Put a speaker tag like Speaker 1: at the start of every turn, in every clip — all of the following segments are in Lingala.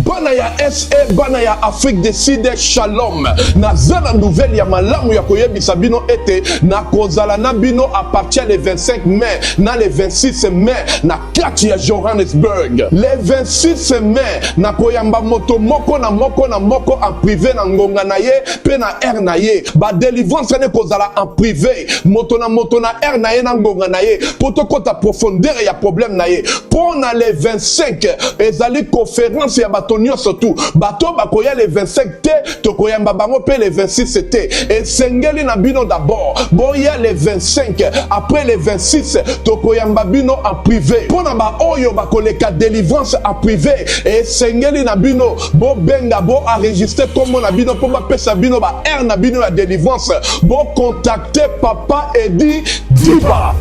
Speaker 1: bana ya SE bana ya Afrique du Sud shalom naza na nouvelle ya malamu ya koyebisa bino ete na kozala na bino à partir le 25 mai na le 26 mai na kati ya Johannesburg le 26 mai na koyamba moto moko na moko en privé na ngonga na ye pe na air na ye ba délivrance ne kozala en privé moto na air na ye na ngonga na ye poto kota profondeur ya problème na ye pona le 25 ezali conférence ya bato nyonso tu bato bakoya le 25 te tokoyamba bango pe le 26 te esengeli na bino d'abord boya le 25 après le 26 tokoyamba bino en privé pona ba oyo bakoleka délivrance en privé esengeli na bino bo benga bo enregistrer comme na bino po bapesa bino ba air na bino ya délivrance bo contacter papa Edi Diba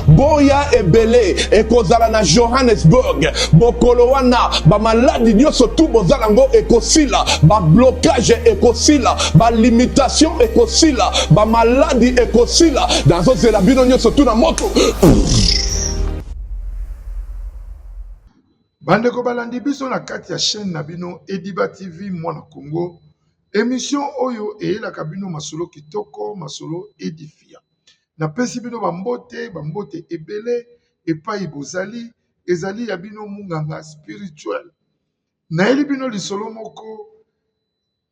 Speaker 1: boya ebele ekozala na Johannesburg bokolo wana ba maladi nyonso tu bozala ngo ekosila ba blocage ekosila ba limitation ekosila ba maladi ekosila dans zela bino nyonso tu na moto
Speaker 2: bandeko balandi biso na kati ya chaîne na bino Ediba TV mwana Congo émission oyo eyelaka bino masolo kitoko masolo edifia na pesi bino bambote ebele epai bozali ezali ya bino munganga spirituel na eli bino lisolo moko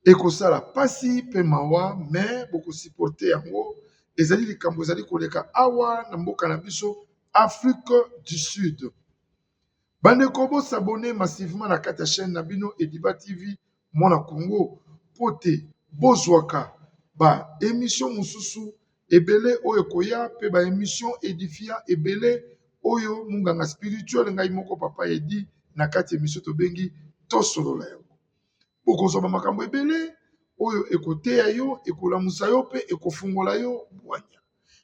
Speaker 2: ekosala pasi pe mawa me boko supporter yango ezali likambo ezali koleka awa na mboka na biso Afrique du Sud bandeko bo s'abonner massivement na kati ya chaîne na bino Ediba TV mwana Congo pote bozwaka ba émission mususu ebele oyo koya pe ba émission édifia ebele oyo munganga spirituel ngai moko papa Edi na kati émission to bengi tosolola yango bokozwa makambo ebele oyo ekoteya yo ekolamusa yo pe ekofungola yo bwanya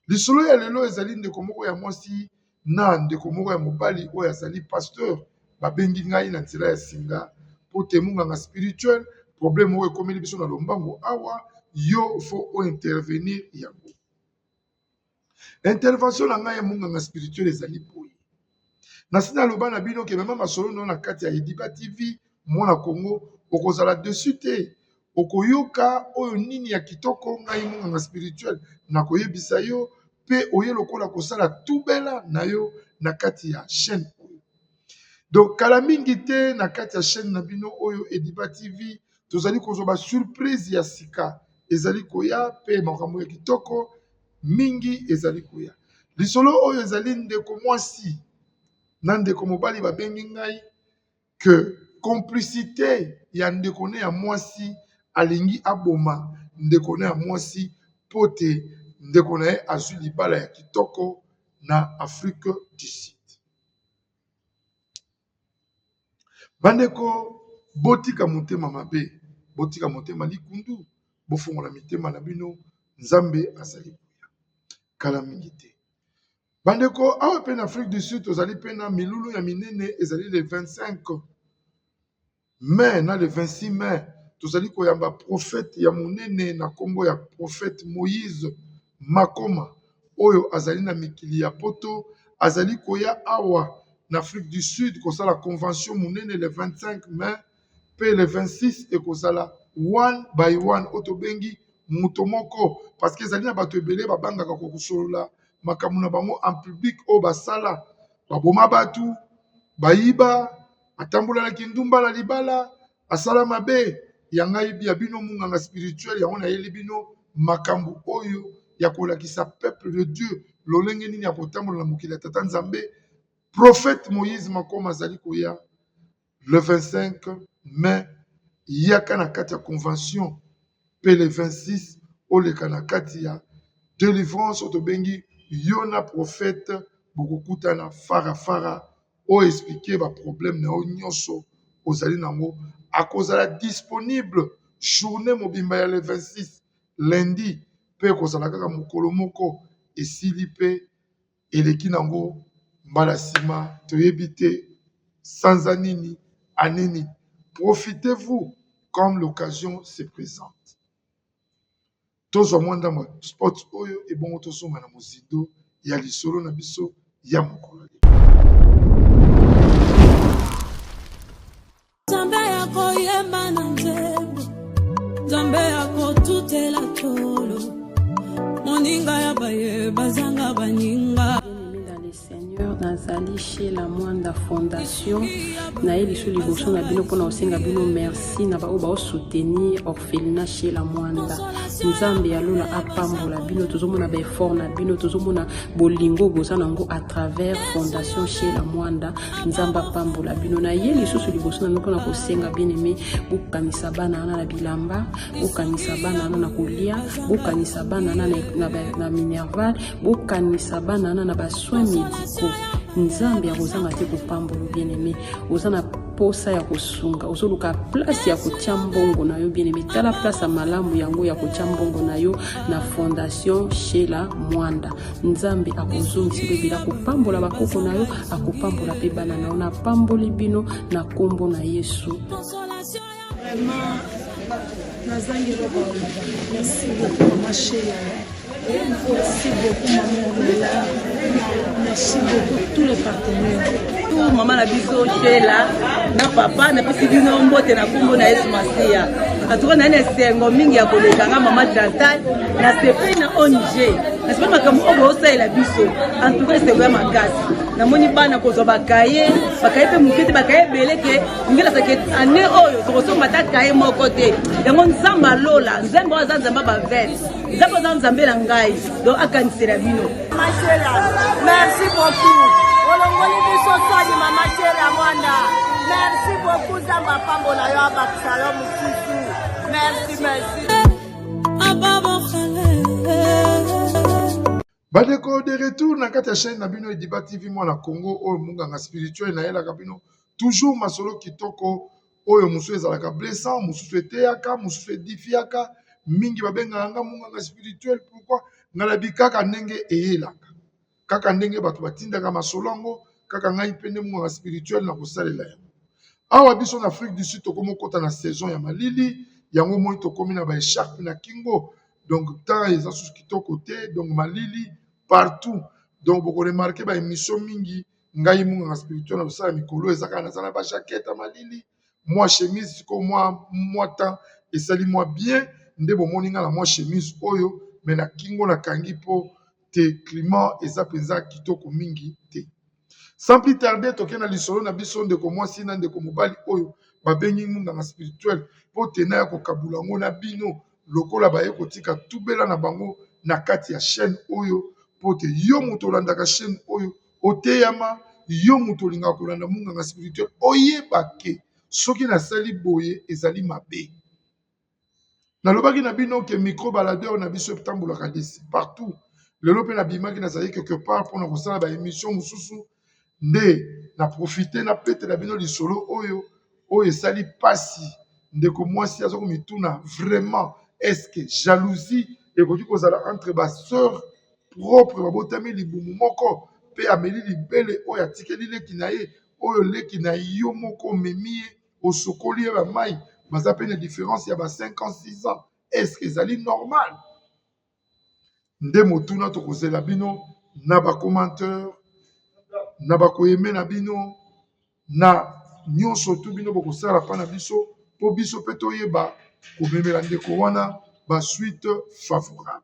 Speaker 2: lisolo ya lelo ezali ndeko moko ya mwasi na ndeko moko ya mobali oyo azali pasteur babengi ngai na nzela ya singa pote munganga spirituel problème oyo ekomeli biso na lombango awa yo faut intervenir yango intervention na ngai ya munganga spirituel ezali boye na sina loba na bino ke mema masolo no na kati ya Ediba TV mwana Congo okozala dessus te okoyoka oyo nini ya kitoko ngai munganga spirituel na koyebisa yo pe oye lokola kosala tubela na yo na kati ya chaîne oyo donc kala mingi te na kati ya chaîne na bino oyo Ediba TV tozali kozwa ba surprise ya sika ezali koya pe makambo ya kitoko mingi ezali koya lisolo oyo ezali ndeko mwasi na ndeko mobali babengi ngai que complicité ya ndeko ne ya mwasi alingi aboma ndeko ne ya mwasi pote ndeko na ye azwi libala ya kitoko na Afrique du Sud bandeko botika motema mabe botika motema likundu bofongola mitema na bino nzambe azali kala mingi te bandeko awa pe na Afrique du Sud tozali pe na milulu ya minene ezali le 25 mai na le 26 mai tozali koyamba prophète ya monene na kombo ya prophète Moïse Makoma oyo azali na mikili ya poto azali koya awa na Afrique du Sud kosala convention monene le 25 mai pe le 26 ekozala one by one otobengi muto moko parce que ezali na bato ebele babangaka kokosolola makambo na bango en public oyo basala baboma batu bayiba atambolalaki ndumba na libala asala mabe ya ngai ya bino munganga spirituel yango nayeli bino makambo oyo ya kolakisa peuple de Dieu lolenge nini ya kotambola na mokili ya tata nzambe prophète Moïse Makoma azali koya le 25 mai yaka na kati ya convention pe le 26 oleka na kati ya délivrance otobengi yona prophète bokokutana fara o expliquer ba problème na o nyonso ozali nango akozala disponible journée mobimba ya le 26 lundi pe kozala kaka mokolo moko esili pe eleki nango mbala sima toyebi te sanza nini anini profitez-vous comme l'occasion se présente tozwa mwanda ma sport oyo ebongo tosonga na mozindo ya lisolo na biso ya mokolo
Speaker 3: yemba na nzembo Nzambe akotutela tolo Moninga ya baye bazanga baninga
Speaker 4: Seigneur nazali chez la Mwanda Fondation na eli sous liboso na bino pona osenga bino merci na ba oba soutenir orphelinat chez la Mwanda Nzambe alola apambola bino tozomona ba effort na bino tozomona bolingo bozana ngo à travers Fondation chez la Mwanda Nzamba apambola bino na eli sous liboso na pona kosenga bien-aimé bokanisa bana na bilamba bokanisa bana na kolia bokanisa bana na minerval bokanisa bana na ba soins médicaux Nzambe ya kozanga te kopambolo bien-aimé ozana posa ya kosunga ozoluka place ya kotia mbongo na yo bien-aimé tala place ya malamu yango ya kotia mbongo na yo na Fondation chez la Mwanda Nzambe akozongisa bila kopambola bakoko na yo akopambola pe bana na yo na pamboli bino na kombo na Yesu.
Speaker 5: Vraiment nazangi roba merci beaucoup ma chérie. Merci beaucoup maman Lola. Merci beaucoup tous les partenaires.
Speaker 6: Tout maman la biso Sheila na papa na pesi bino mbote na kombo na Yesu Masia. Atuka na sengo mingi ya kolekanga mama Chantal na sepe na ONG. Na sepe makambo obo osala biso. En tout cas c'est vraiment makasi. Na moni bana ko bakaye pe mukete bakaye beleke ngela sake ane oyo to mata kaye moko te. Yango Nzamba Lola, Nzamba Nzamba ba vet. Nzamba Nzamba la ngai. Donc akanisera bino.
Speaker 7: Merci beaucoup. Olongoli biso soani mama Sheila Mwanda. Merci beaucoup Nzamba pambola yo abakisalo mususu. Merci.
Speaker 2: Badeko de retour na kati ya chaîne na bino Ediba TV mwana Congo oyo munganga spirituel na yela kabino toujours masolo kitoko oyo musu ezalaka blessant musu eteyaka musu edifiaka mingi babenga nga munganga spirituel pourquoi ngalabi kaka ndenge eyelaka kaka ndenge bato batindaka masolongo kaka ngai pende munganga spirituel na kosalela yango awa biso na Afrique du Sud tokomo kota na saison ya malili yango moi tokomi na ba écharpe na kingo donc temps eza sous kitoko te donc malili partout donc vous remarquez ba émission mingi ngai munganga spirituel na kosala mikolo ezaka na zana ba jaquette malili moi chemise ko moi temps et sali moi bien nde bomoni nga na moi chemise oyo mais na kingo na kangi po te climat eza penza kitoko mingi te sans plus tarder toke na lisolo na biso ndeko mwasi na ndeko mobali oyo babengi munganga spirituel po tena ya kokabula ngo na bino lokola baye kotika tubela na bango na kati ya chaîne oyo pote yo muto landaka chaîne oyo oteyama yo muto linga kolanda munganga spirituel oyeba ke soki na sali boye ezali mabe nalobaki na bino ke micro baladeur na biso tambolaka desi partout lelo pe na bimaki nazali quelque part mpona kosala ba émission mosusu nde na profite na pete na bino lisolo oyo esali pasi ndeko mwasi aza komituna vraiment est-ce que jalousie ekoki kozala entre basœur propre babotami libumu moko pe ameli libele oyo atikeli leki na ye oyo leki na yo moko omemi ye osokoli ye bamai baza pe na différence ya ba 5 ans 6 ans est-ce que ezali normal nde motuna tokozela bino na bacommentaire na bakoyeme na bino na nyonso tu bino bokosala pa na biso po biso pe toyeba komemela ndeko wana basuite favorable.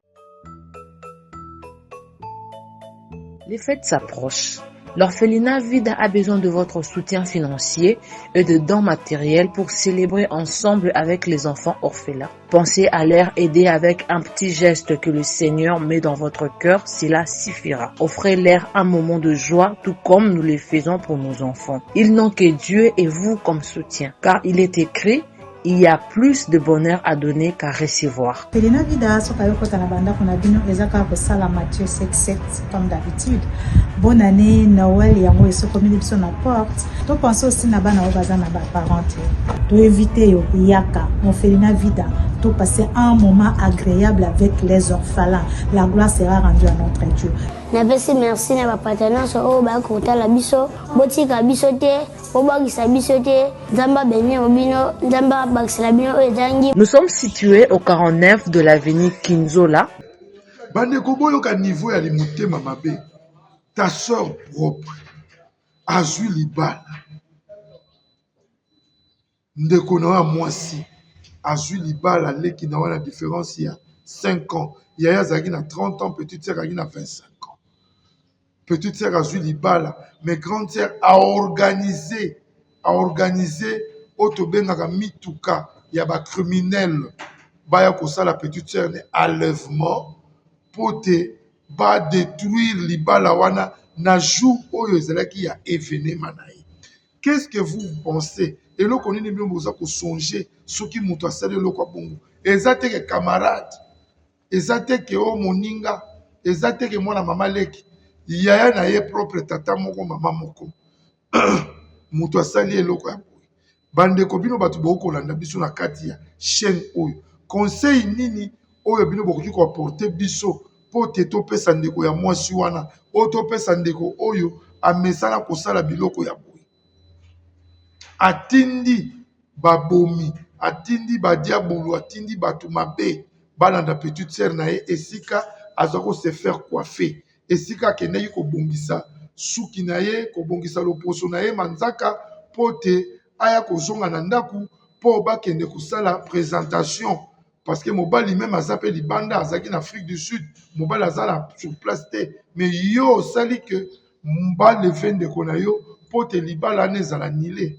Speaker 8: Les fêtes s'approchent. L'orphelinat Vida a besoin de votre soutien financier et de dons matériels pour célébrer ensemble avec les enfants orphelins. Pensez à leur aider avec un petit geste que le Seigneur met dans votre cœur, cela suffira. Offrez-leur un moment de joie, tout comme nous le faisons pour nos enfants. Ils n'ont que Dieu et vous comme soutien, car il est écrit: il y a plus de bonheur à donner qu'à recevoir.
Speaker 9: Orphelinat Vida sokayoko tanabanda kuna bino ezaka ko sala Matthieu 7:7 comme d'habitude. Bonne année Noël yango esokomi biso na porte. To pense aussi na bana o bazana ba parents. To éviter yo yaka Orphelinat Vida. To passer un moment agréable avec les orphelins. La gloire sera rendue à notre Dieu.
Speaker 10: Napesi merci na ba partenaires o ba kota la biso botika biso te obagisa biso te Nzamba benye obino Nzamba bakisela bino ezangi.
Speaker 8: Nous sommes situés au 49 de l'avenue Kinzola.
Speaker 2: Bandeko boyoka niveau ya limotema mabe. Ta sœur propre azwi libala ndeko na wa mwasi azwi libala leki na wana différence ya 5 ans yaya azalaki na 30 ans petite sœur azalaki na 25 ans petite sœur azwi libala mais grande sœur a organisé oyo tobengaka mituka ya bacriminel baya kosala petite sœur ne enlèvement po te badétruire libala wana na jour oyo ezalaki ya événement na ye. Qu'est-ce que vous pensez? Eloko nini bino boza kosonge soki moto asali eloko bongo eza te ke camarade eza te ke o moninga eza te ke mwana mama leki yaya na ye propre tata moko mama moko moto asali eloko ya boye bandeko bino bato bokolanda biso na kati ya chaîne oyo conseil nini oyo bino bokoki koaporte biso po te topesa ndeko ya mwasi wana oyo topesa ndeko oyo amesana kosala biloko ya boye atindi babomi atindi badiabolo atindi bato mabe balanda petite sœur na ye esika azwa ko se faire coiffer esika akendaki kobongisa suki na ye kobongisa loposo na ye manzaka po te aya kozonga na ndaku po bakende kosala présentation parce que mobali même aza pe libanda azalaki na Afrique du Sud mobali aza na sur place te mais yo osali ke baleve ndeko na yo po te libala wana ezala nile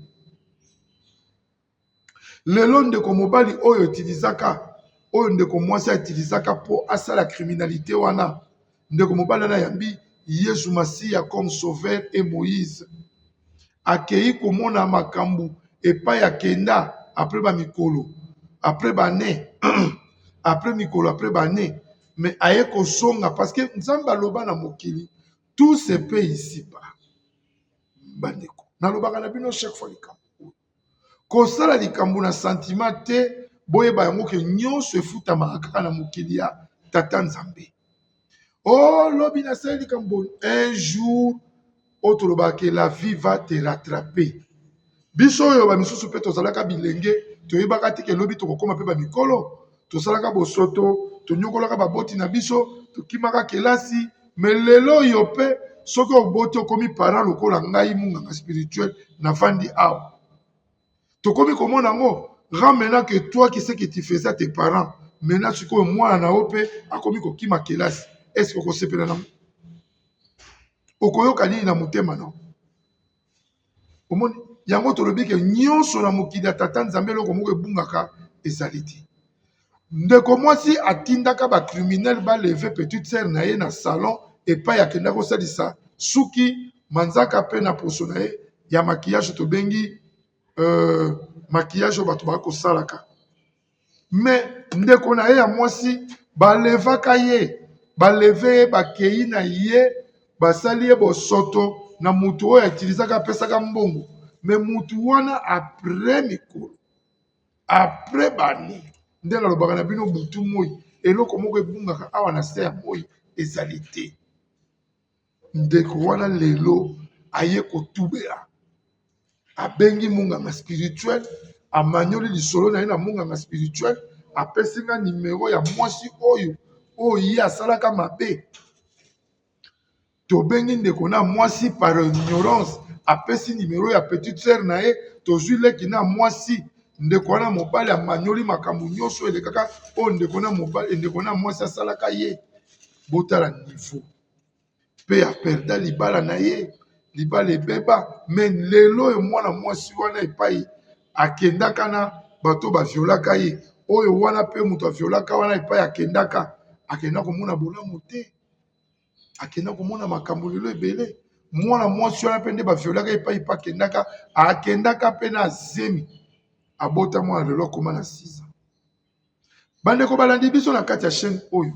Speaker 2: lelo ndeko mobali oyo utilizaka oyo ndeko mwasi utilizaka po asala criminalité wana ndeko mobali na yambi Yesu Masiya comme sauveur et Moïse akei komona makambu epai akenda après ba mikolo après bane après mikolo après bane mais aye kosonga parce que nzamba loba na mokili tout se peut ici bas bandeko na lobaka na bino chaque fois likambo kosala likambo na sentiment te boyeba yango ke nyonso efutama kaka na mokili ya tata nzambe oh lobi na sali likambo un jour otolobaka la vie va te rattraper biso oyo bamisusu mpe tozalaka bilenge toyebaka te ke lobi tokokoma mpe bamikolo tosalaka bosoto tonyokolaka baboti na biso tokimaka kelasi me lelo oyo mpe soki oboti okomi parent lokola ngai munganga spirituel na vandi awa tokomi komona yango ramena que toi qui sais que tu faisais à tes parents maintenant tu comme moi na ope akomi kokima kelasi est-ce que okosepela na okoyoka nini na motema na omoni yango tolobi ke nyonso na mokili ya tata nzambe eloko moko ebungaka ezali te ndeko mwasi atindaka bacriminel baleve petite sœur na ye na salon epai akenda kosalisa suki manzaka mpe na poso na ye ya maquillage tobengi maquillage oyo bato bakosalaka me ndeko na ye ya mwasi balevaka ye baleve ye bakei na ye basali ye bosoto na mutu oyo atilizaka apesaka mbongo me mutu wana apres mikolo apres bani nde nalobaka na bino butu moi eloko moko ebungaka awa na se ya moi ezali te ndeko wana lelo aye kotubela abengi munganga spirituel amanyoli lisolo na ye na munganga spirituel apesinga nimero ya mwasi oyo ye asalaka mabe tobengi ndeko na mwasi par ignorance apesi nimero ya petite sœur na ye tozwi leki na mwasi ndeko wana mobali amanyoli makambo nyonso elekaka oyo ndeko na mwasi asalaka ye botala niveau mpe aperda libala na ye libala ebeba me lelo oyo mwana mwasi wana epai akendaka na bato baviolaka ye oyo wana mpe moto aviolaka wana epai akenda komona bolamu te akenda komona makambo lelo ebele mwana mwasi wana mpe nde baviolaka epai mpe akendaka mpe na zemi abota mwana lelo akoma na 6 ans bandeko balandi biso na kati ya chaîne oyo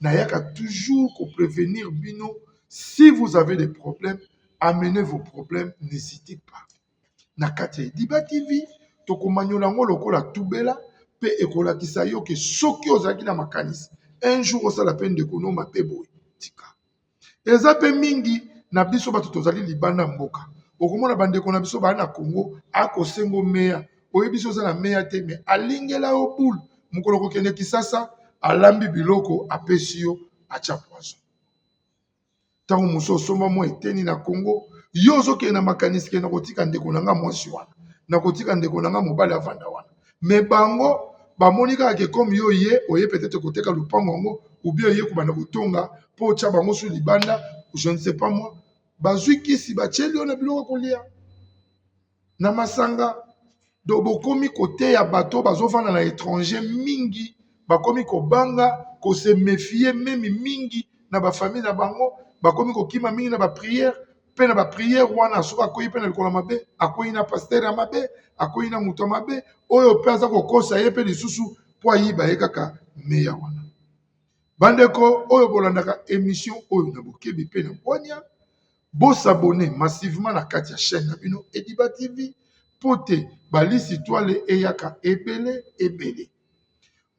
Speaker 2: nayaka toujours koprévenir bino si vous avez des problèmes amenez vos problèmes n'hésitez pas na kati ya Idiba TV tokomanyola ngo lokola tubela pe ekolakisa yo ke soki ozalaki na makanisi un jour osala pe ndeko no mabe boye tika eza pe mingi na biso bato tozali libanda mboka okomona bandeko na biso baa na Congo akosengo meya oyebi biso oza na meya te me alingela yo boule mokolo kokende Kisasa alambi biloko apesi yo atia poison ntango mosu osomba mwa eteni na Congo yo ozokende na makanisi kende kotika ndeko na nga mwasi wana nakotika ndeko nanga mobali avanda wana. Mais bango bamoni kaka ke comme yo ye oye peut-être koteka lupango ngo ou bien ye kubanda kotonga po tia bango sur libanda, je ne sais pas moi. Bazui kisi bacheli on a biloko kolia. Na masanga do bokomi kote ya bato bazofana na étranger mingi, bakomi kobanga ko se méfier même mingi na ba famille na bango, bakomi ko kima mingi na ba prière, pe na ba prière wana soka koyi pe na likola mabe, akoyi na pasteur ya mabe, akoyi na muto mabe, oyo pe aza kokosa ye pe lisusu po ayiba ye kaka meya wana. Bandeko oyo bolandaka émission oyo na bokebi pe na bonya, bo s'abonner massivement na kati ya chaîne na bino Ediba TV pote balisi toile eyaka ebele ebele.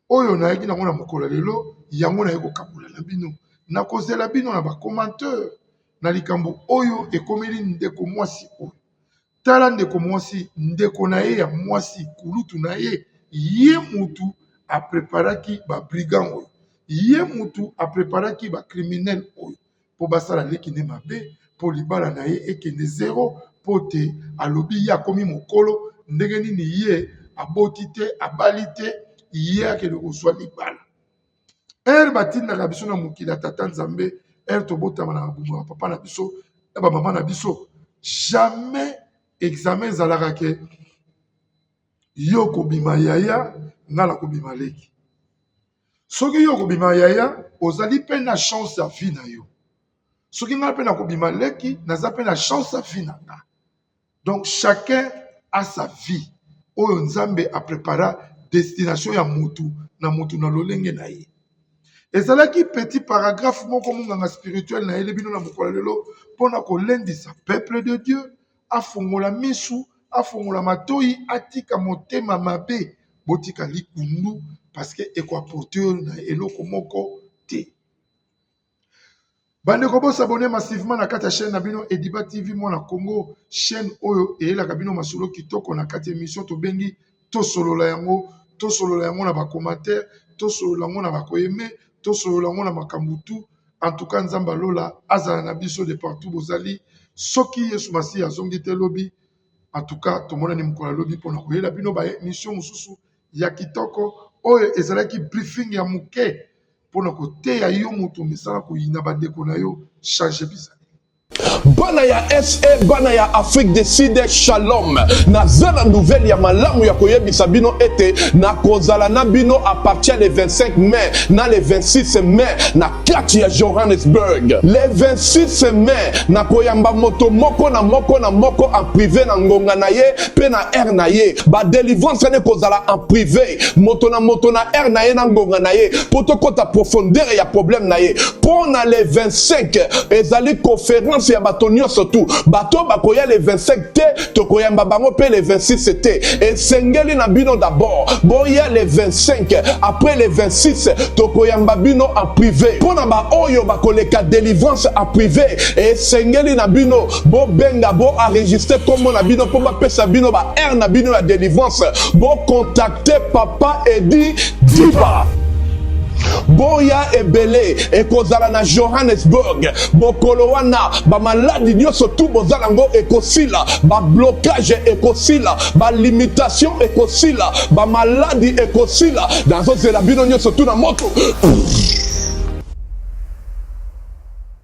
Speaker 2: Oyo na yaki na mona mokolo lelo yango na yeko kabula na bino. Na kozela bino na ba commentaire na likambo oyo ekomeli ndeko mwasi oyo. Tala ndeko mwasi ndeko na ye ya mwasi kulutu na ye ye mutu a preparaki ba brigand oyo. Ye mutu a preparaki ba criminel oyo. Po basala leki ne mabe po libala na ye ekende zéro pote alobi ya komi mokolo ndenge nini ye aboti te abali te ye akende kozwa libala. Batinda biso na mokili tata Nzambe tobotama na bumu ya papa na biso na ba mama na biso jamais examen ezalaka ke yo kobima yaya ngala kobima leki. Soki yo kobima yaya ozali pe na chance ya vie na yo. Soki ngala pe na kobima leki naza pe na chance ya vie na nga. Donc chacun a sa vie. Oyo Nzambe a préparé destination ya mutu na lolenge na ye. Ezalaki petit paragraphe moko munganga spirituel na elebino na mokolo lelo pona kolendisa peuple de Dieu afongola misu afongola matoi atika motema mabe botika likundu parce que eko apporter na eloko moko te. Bande ko bo s'abonner massivement na kati ya chaîne na bino Ediba TV mona Congo, chaîne oyo eyelaka bino masolo kitoko na kati émission to bengi to solola yango na ba commentaire, to solola yango na ba koyeme, to solola yango na makambutu. En tout cas Nzamba lola azala na biso de partout bozali soki Yesu Masi azongi te lobi. En tout cas to mona ni mkola lobi pona koyela bino ba émission mususu ya kitoko oyo ezalaki briefing ya muke pona koteya yo mutu misala koyina bandeko na yo changer bizali.
Speaker 1: Bana ya SE, bana ya Afrique du Sud, shalom. Na zana nouvelle ya malamu ya koyebisa bino ete na kozala na bino à partir le 25 mai na le 26 mai na kati ya Johannesburg. Le 26 mai na koyamba moto moko na moko en privé na ngonga na ye pe na air na ye. Ba délivrance ne kozala en privé. Moto na air na ye na ngonga na ye. Poto kota profondeur ya problème na ye. Pona le 25 ezali conférence ya bato nyonso tu bato bakoya le 25 te tokoyamba bango pe le 26 te et sengeli na bino d'abord boya le 25 après le 26 tokoyamba bino en privé pona ba oyo bakoleka délivrance en privé et sengeli na bino bo benga bo enregistrer comme na bino po ba pesa bino ba air na bino la délivrance bo contacter papa Edi Diba. Boya ebele ekozala na Johannesburg bokolo wana ba maladi nyonso tu bozala ngo ekosila ba blocage ekosila ba limitation ekosila ba maladi ekosila dans zela bino nyonso tu na moto.